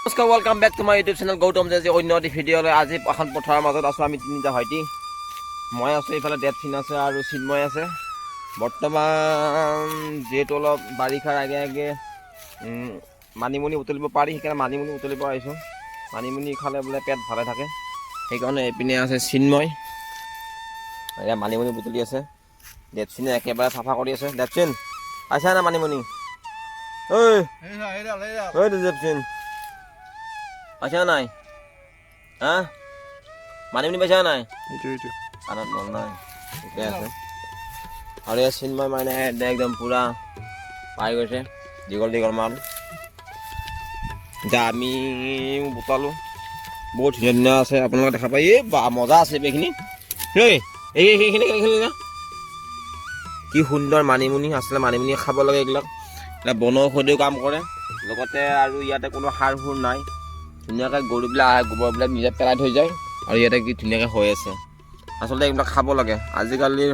নমস্কাৰ, welcome back to my YouTube channel Gautam যে অন্য এটি ভিডিঅ'লৈ। আজি এখন পথাৰৰ মাজত আছোঁ আমি তিনিটা ভাইটি। মই আছোঁ, এইফালে দেৱচিন আছে আৰু চিন্ময় আছে। বৰ্তমান যিহেতু অলপ বাৰিষাৰ আগে আগে মানিমুনি বুটলিব পাৰি, সেইকাৰণে মানিমুনি বুটলিব আহিছোঁ। মানিমুনি খালে বোলে পেট ভালে থাকে, সেইকাৰণে এইপিনে আছে চিন্ময়, এয়া মানিমুনি বুটলি আছে। দেৱচিনে একেবাৰে চাফা কৰি আছে। দেৱচিন পাইছা না মানিমুনি? ঐ দেৱচিন পাইছা নাই? হা মানিমুনি পাইছা নাই? কাণত মন নাই, ঠিকে আছে। আৰু এই চিন্ময় মানে একদম পুৰা পাই গৈছে দীঘল দীঘল মাল। এতিয়া আমি বুটালোঁ, বহুত ধুনীয়া ধুনীয়া আছে, আপোনালোকে দেখা পাই। এই বা মজা আছে এইখিনি। এইখিনি কি সুন্দৰ মানিমুনি আচলতে মানিমুনি খাব লাগে। এইবিলাক বনৌষধিও কাম কৰে, লগতে আৰু ইয়াতে কোনো সাৰ সুৰ নাই। ধুনীয়াকৈ গৰুবিলাক আহে, গোবৰবিলাক নিজে পেলাই থৈ যায় আৰু ইয়াতে কি ধুনীয়াকৈ হৈ আছে। আচলতে এইবিলাক খাব লাগে। আজিকালিৰ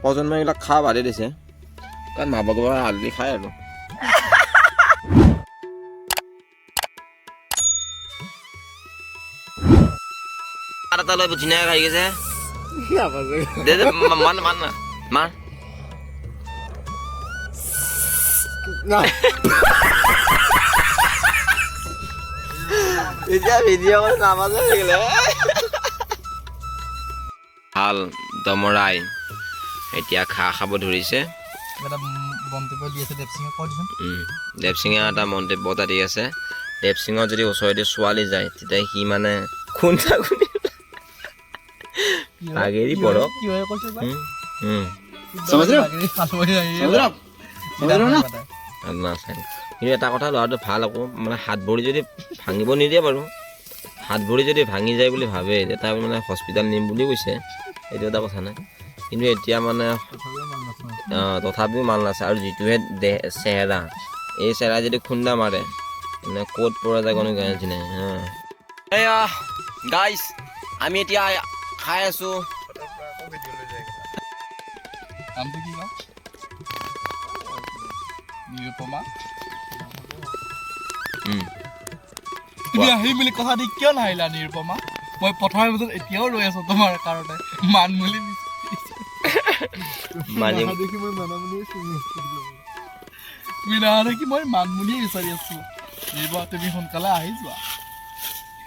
প্ৰজন্মই এইবিলাক খোৱা বাদেই দিছে, কাৰণ মা বাবা আলদি খায় আৰু। এটা লৈ ধুনীয়াকৈ খাই গৈছে। মান মান মাৰ এতিয়া ভিডিঅ' কৰি নামাজে থাকিলে ভাল দমৰাই এতিয়া খাব ধৰিছে। দেৱসিঙে এটা মন্তব্য এটা দি আছে। দেৱসিঙৰ যদি ওচৰেদি ছোৱালী যায় তেতিয়া সি মানে খুন্দা খুন্দি লাগেৰি পৰক। কিন্তু এটা কথা, ল'ৰাটো ভাল আকৌ, মানে হাত ভৰি যদি ভাঙিব নিদিয়ে বাৰু। হাত ভৰি যদি ভাঙি যায় বুলি ভাবে তেতিয়া মানে হস্পিটেল নিম বুলি কৈছে, এইটো এটা কথা নাই। কিন্তু এতিয়া মানে তথাপিও মাল নাছে। আৰু যিটোহে চেহেৰা, এই চেহেৰা যদি খুন্দা মাৰে মানে ক'ত পৰা যায় কোনো গেৰেণ্টি নাই। এয়া গাইজ, আমি এতিয়া খাই আছোঁ। তুমি আহিম বুলি কথা দি কিয় নাহিলা নিৰুপমা? মই পথাৰৰ মাজত এতিয়াও ৰৈ আছো তোমাৰ কাৰণে। মানিমুনি তুমি নাহা দেখি মই মানিমুনিয়ে বিচাৰি আছো। এইবাৰ তুমি সোনকালে আহি যোৱা।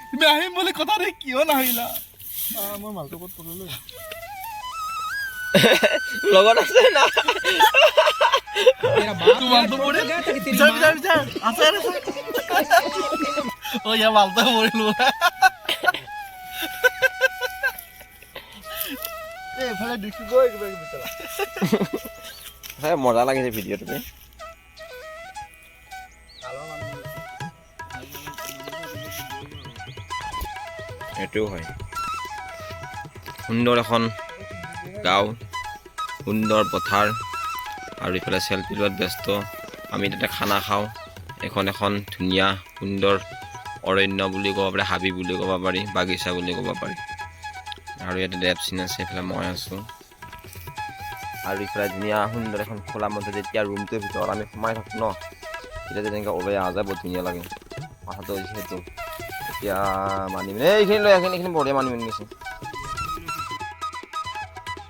তুমি আহিম বুলি কথা দি কিয় নাহিলা? মই মালটো ক'ত পঢ়িলো লগত আছে না মালটো পঢ়িল আছে ও ইয়া মালটো পঢ়িলো। এইফালে দেখিব মজা লাগিছে ভিডিঅ'টো। এইটোও হয় সুন্দৰ এখন গাঁও, সুন্দৰ পথাৰ, আৰু ইফালে চেলফি লোৱাত ব্যস্ত। আমি তাতে খানা খাওঁ। এখন ধুনীয়া সুন্দৰ অৰণ্য বুলি ক'ব পাৰি, হাবি বুলি ক'ব পাৰি, বাগিচা বুলি ক'ব পাৰি। আৰু ইয়াতে দেৱচিন আছে, এইফালে মই আছোঁ। আৰু ইফালে ধুনীয়া সুন্দৰ এখন খোলা মতে যেতিয়া ৰুমটোৰ ভিতৰত আমি সোমাই থাকোঁ ন, তেতিয়া তেনেকৈ ওলাই অহা যায়, বহুত ধুনীয়া লাগে। কথাটো হৈছে সেইটো। এতিয়া মানিমুনি এইখিনি লৈ এইখিনি বঢ়িয়া মানিমুনি গৈছে।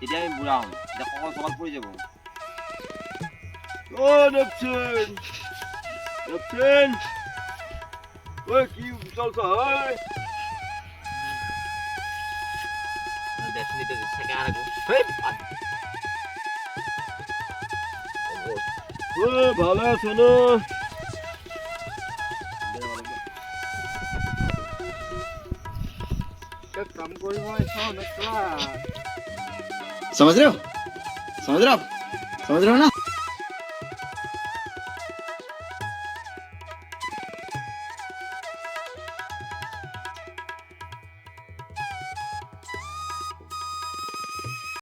এতিয়া আমি বুঢ়া হ'ম, এতিয়া কঁকাল চকাল পৰি যাব। ভালে আছো ন? কাম কৰিব আহিছা समझ रहे हो समझ रहे हो आप समझ रहे हो ना